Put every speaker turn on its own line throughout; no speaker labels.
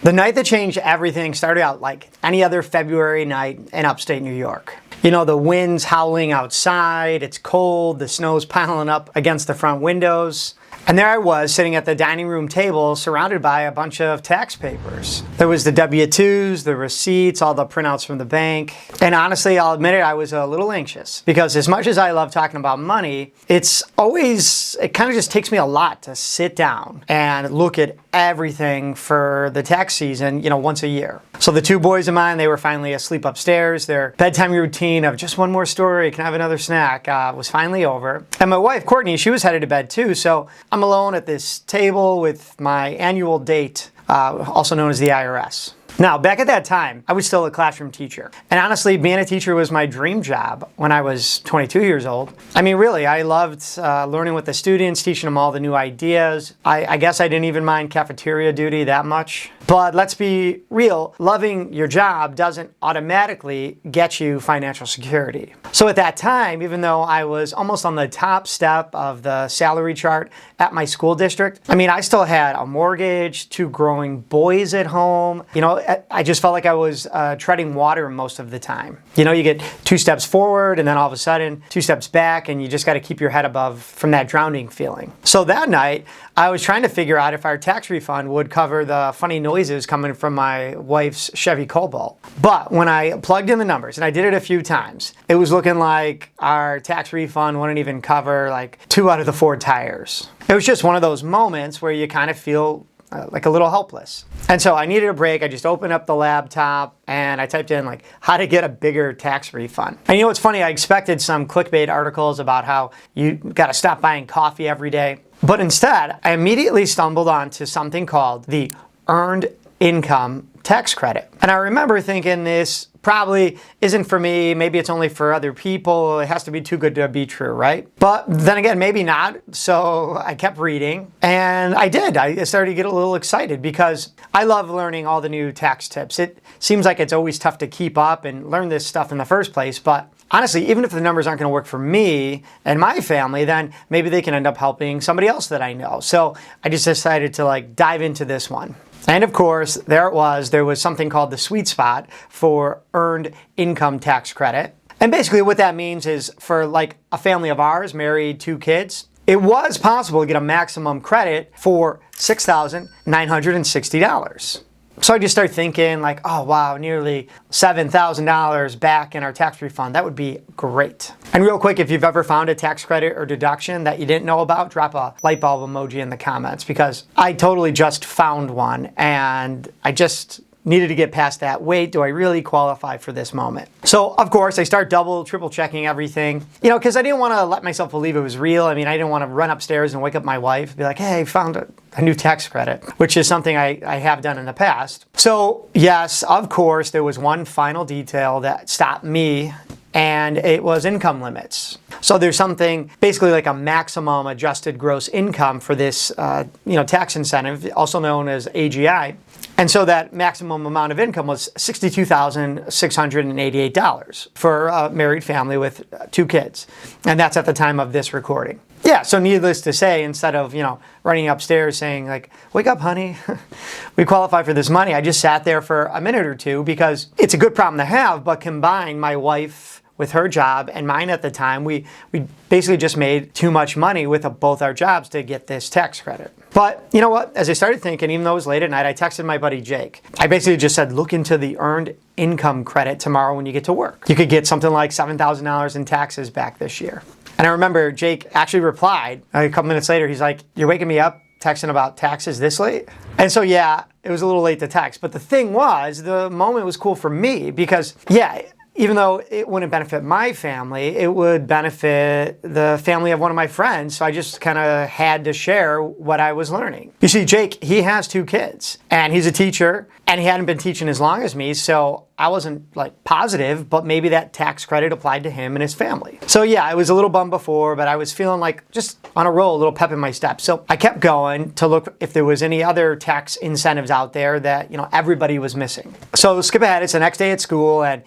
The night that changed everything started out like any other February night in upstate New York. You know, the wind's howling outside, it's cold, the snow's piling up against the front windows. And there I was sitting at the dining room table surrounded by a bunch of tax papers. There was the W-2s, the receipts, all the printouts from the bank. And honestly, I'll admit it, I was a little anxious because as much as I love talking about money, it kind of just takes me a lot to sit down and look at everything for the tax season, once a year. So the two boys of mine, they were finally asleep upstairs. Their bedtime routine of just one more story, can I have another snack, was finally over. And my wife, Courtney, she was headed to bed too. So I'm alone at this table with my annual date, also known as the IRS. Now, back at that time, I was still a classroom teacher. And honestly, being a teacher was my dream job when I was 22 years old. I mean, really, I loved learning with the students, teaching them all the new ideas. I guess I didn't even mind cafeteria duty that much. But let's be real, loving your job doesn't automatically get you financial security. So at that time, even though I was almost on the top step of the salary chart at my school district, I still had a mortgage, two growing boys at home. I just felt like I was treading water most of the time. You get 2 steps forward and then all of a sudden 2 steps back, and you just got to keep your head above from that drowning feeling. So that night, I was trying to figure out if our tax refund would cover the funny noises coming from my wife's Chevy Cobalt. But when I plugged in the numbers, and I did it a few times, it was looking like our tax refund wouldn't even cover like 2 out of the 4 tires. It was just one of those moments where you kind of feel like a little helpless. And so I needed a break. I just opened up the laptop and I typed in like how to get a bigger tax refund. And what's funny, I expected some clickbait articles about how you got to stop buying coffee every day. But instead, I immediately stumbled onto something called the Earned Income Tax Credit. And I remember thinking this probably isn't for me. Maybe it's only for other people. It has to be too good to be true, right? But then again, maybe not. So I kept reading and I did. I started to get a little excited because I love learning all the new tax tips. It seems like it's always tough to keep up and learn this stuff in the first place. But honestly, even if the numbers aren't going to work for me and my family, then maybe they can end up helping somebody else that I know. So I just decided to dive into this one. And of course, there was something called the sweet spot for Earned Income Tax Credit. And basically what that means is for a family of ours, married, 2 kids, it was possible to get a maximum credit for $6,960. So I just started thinking oh wow, nearly $7,000 back in our tax refund. That would be great. And real quick, if you've ever found a tax credit or deduction that you didn't know about, drop a light bulb emoji in the comments because I totally just found one and I just needed to get past that. Wait, do I really qualify for this moment? So of course I start double, triple checking everything, because I didn't want to let myself believe it was real. I didn't want to run upstairs and wake up my wife and be like, hey, I found a new tax credit, which is something I have done in the past. So yes, of course, there was one final detail that stopped me, and it was income limits. So there's something basically like a maximum adjusted gross income for this tax incentive, also known as AGI. And so that maximum amount of income was $62,688 for a married family with 2 kids. And that's at the time of this recording. Yeah, so needless to say, instead of, running upstairs saying wake up, honey, we qualify for this money, I just sat there for a minute or two because it's a good problem to have, but combine my wife with her job and mine at the time, we basically just made too much money with both our jobs to get this tax credit. But you know what? As I started thinking, even though it was late at night, I texted my buddy Jake. I basically just said, look into the Earned Income Credit tomorrow when you get to work. You could get something like $7,000 in taxes back this year. And I remember Jake actually replied a couple minutes later. He's like, you're waking me up texting about taxes this late? And so yeah, it was a little late to text. But the thing was, the moment was cool for me because even though it wouldn't benefit my family, it would benefit the family of one of my friends. So I just kind of had to share what I was learning. You see, Jake, he has 2 kids and he's a teacher and he hadn't been teaching as long as me. So I wasn't positive, but maybe that tax credit applied to him and his family. So yeah, I was a little bummed before, but I was feeling just on a roll, a little pep in my step. So I kept going to look if there was any other tax incentives out there that, everybody was missing. So skip ahead, it's the next day at school and,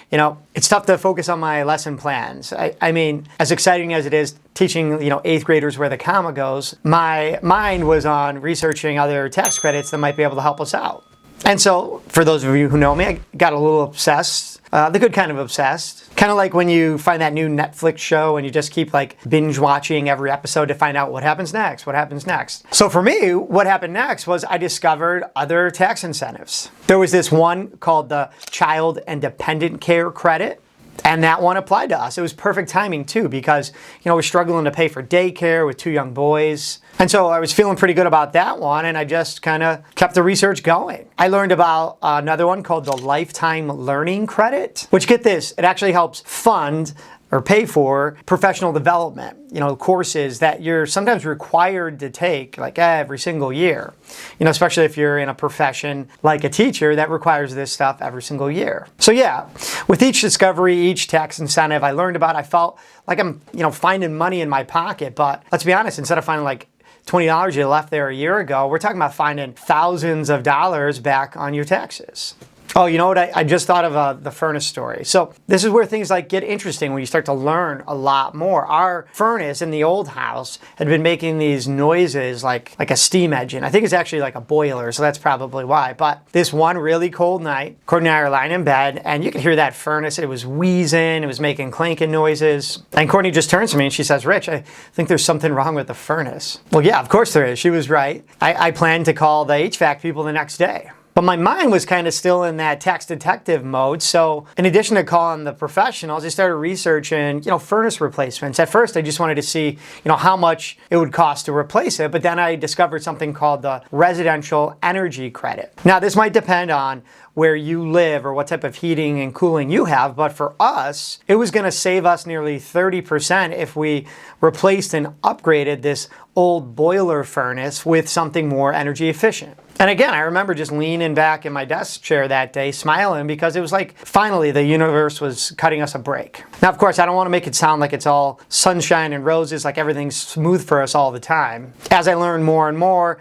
it's tough to focus on my lesson plans. I mean, as exciting as it is teaching, 8th graders where the comma goes, my mind was on researching other tax credits that might be able to help us out. And so, for those of you who know me, I got a little obsessed, the good kind of obsessed. Kind of like when you find that new Netflix show and you just keep like binge watching every episode to find out what happens next, what happens next. So for me, what happened next was I discovered other tax incentives. There was this one called the Child and Dependent Care Credit. And that one applied to us. It was perfect timing too, because we're struggling to pay for daycare with 2 young boys. And so I was feeling pretty good about that one, and I just kind of kept the research going. I learned about another one called the Lifetime Learning Credit, which, get this, it actually helps fund or pay for professional development, courses that you're sometimes required to take like every single year, especially if you're in a profession like a teacher that requires this stuff every single year. So yeah, with each discovery, each tax incentive I learned about, I felt like I'm, finding money in my pocket. But let's be honest, instead of finding like $20 you left there a year ago, we're talking about finding thousands of dollars back on your taxes. Oh, you know what? I just thought of the furnace story. So this is where things like get interesting when you start to learn a lot more. Our furnace in the old house had been making these noises like a steam engine. I think it's actually like a boiler, so that's probably why. But this one really cold night, Courtney and I are lying in bed, and you could hear that furnace. It was wheezing, it was making clanking noises. And Courtney just turns to me and she says, "Rich, I think there's something wrong with the furnace." Well, yeah, of course there is. She was right. I planned to call the HVAC people the next day. But my mind was kind of still in that tax detective mode. So in addition to calling the professionals, I started researching, furnace replacements. At first, I just wanted to see, how much it would cost to replace it. But then I discovered something called the Residential Energy Credit. Now, this might depend on where you live or what type of heating and cooling you have. But for us, it was going to save us nearly 30% if we replaced and upgraded this old boiler furnace with something more energy efficient. And again, I remember just leaning back in my desk chair that day, smiling, because it was like finally the universe was cutting us a break. Now, of course, I don't want to make it sound like it's all sunshine and roses, like everything's smooth for us all the time. As I learn more and more,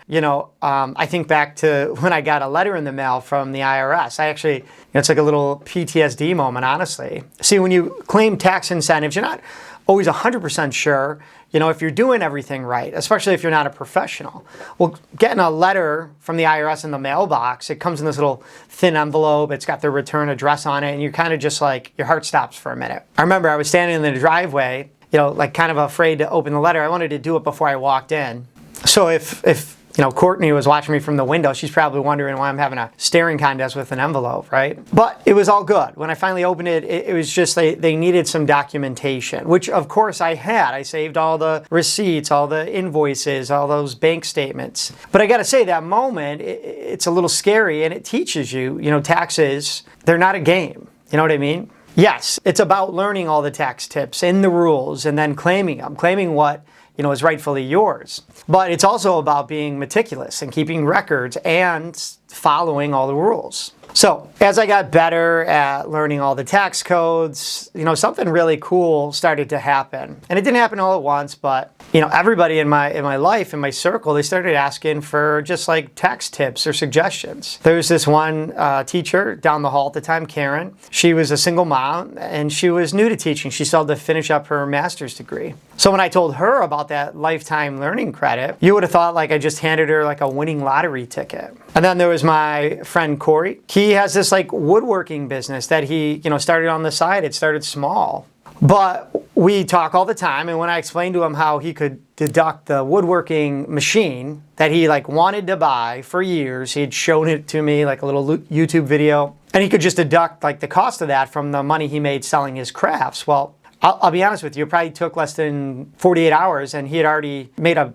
I think back to when I got a letter in the mail from the IRS. I actually, it's like a little PTSD moment, honestly. See, when you claim tax incentives, you're not always 100% sure, if you're doing everything right, especially if you're not a professional. Well, getting a letter from the IRS in the mailbox, it comes in this little thin envelope, it's got their return address on it, and you're kind of just like, your heart stops for a minute. I remember I was standing in the driveway, kind of afraid to open the letter. I wanted to do it before I walked in. So if Courtney was watching me from the window, she's probably wondering why I'm having a staring contest with an envelope, right? But it was all good. When I finally opened it, it was just they needed some documentation, which of course I had. I saved all the receipts, all the invoices, all those bank statements. But I got to say, that moment, it's a little scary, and it teaches you, taxes, they're not a game. You know what I mean? Yes, it's about learning all the tax tips and the rules and then claiming them, claiming what is rightfully yours. But it's also about being meticulous and keeping records and following all the rules. So as I got better at learning all the tax codes, something really cool started to happen. And it didn't happen all at once, but everybody in my life, in my circle, they started asking for just like tax tips or suggestions. There was this one teacher down the hall at the time, Karen. She was a single mom and she was new to teaching. She still had to finish up her master's degree. So when I told her about that lifetime learning credit, you would have thought like I just handed her like a winning lottery ticket. And then there was my friend Corey. He has this like woodworking business that he, started on the side. It started small. But we talk all the time, and when I explained to him how he could deduct the woodworking machine that he like wanted to buy for years, he had shown it to me like a little YouTube video, and he could just deduct like the cost of that from the money he made selling his crafts. Well, I'll be honest with you, it probably took less than 48 hours, and he had already made a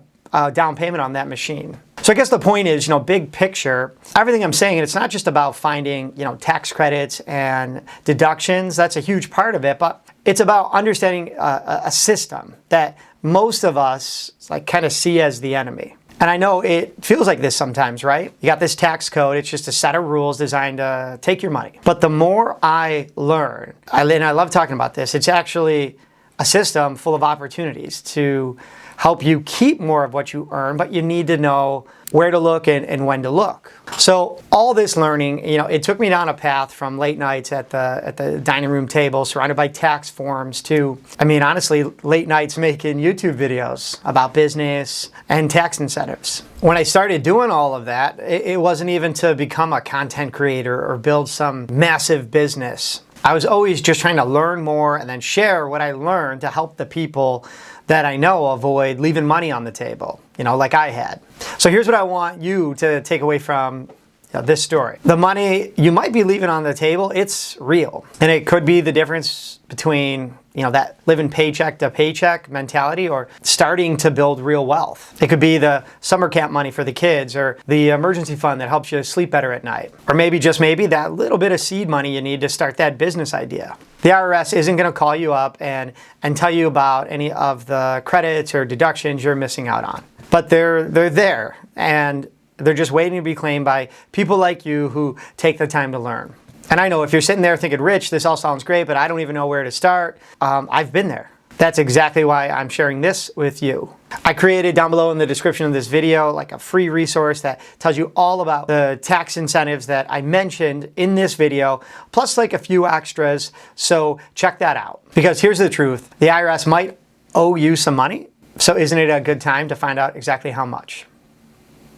down payment on that machine. So I guess the point is, big picture, everything I'm saying, it's not just about finding, tax credits and deductions. That's a huge part of it, but it's about understanding a system that most of us like kind of see as the enemy. And I know it feels like this sometimes, right? You got this tax code, it's just a set of rules designed to take your money. But the more I learn, and I love talking about this, it's actually a system full of opportunities to help you keep more of what you earn, but you need to know where to look and when to look. So all this learning, it took me down a path from late nights at the dining room table surrounded by tax forms to, honestly, late nights making YouTube videos about business and tax incentives. When I started doing all of that, it wasn't even to become a content creator or build some massive business. I was always just trying to learn more and then share what I learned to help the people that I know avoid leaving money on the table, like I had. So here's what I want you to take away from this story. The money you might be leaving on the table, it's real. And it could be the difference between, that living paycheck to paycheck mentality or starting to build real wealth. It could be the summer camp money for the kids or the emergency fund that helps you sleep better at night. Or maybe, just maybe, that little bit of seed money you need to start that business idea. The IRS isn't going to call you up and tell you about any of the credits or deductions you're missing out on. But they're there, and they're just waiting to be claimed by people like you who take the time to learn. And I know if you're sitting there thinking, Rich, this all sounds great, but I don't even know where to start. I've been there. That's exactly why I'm sharing this with you. I created down below in the description of this video like a free resource that tells you all about the tax incentives that I mentioned in this video, plus like a few extras. So check that out. Because here's the truth. The IRS might owe you some money. So isn't it a good time to find out exactly how much?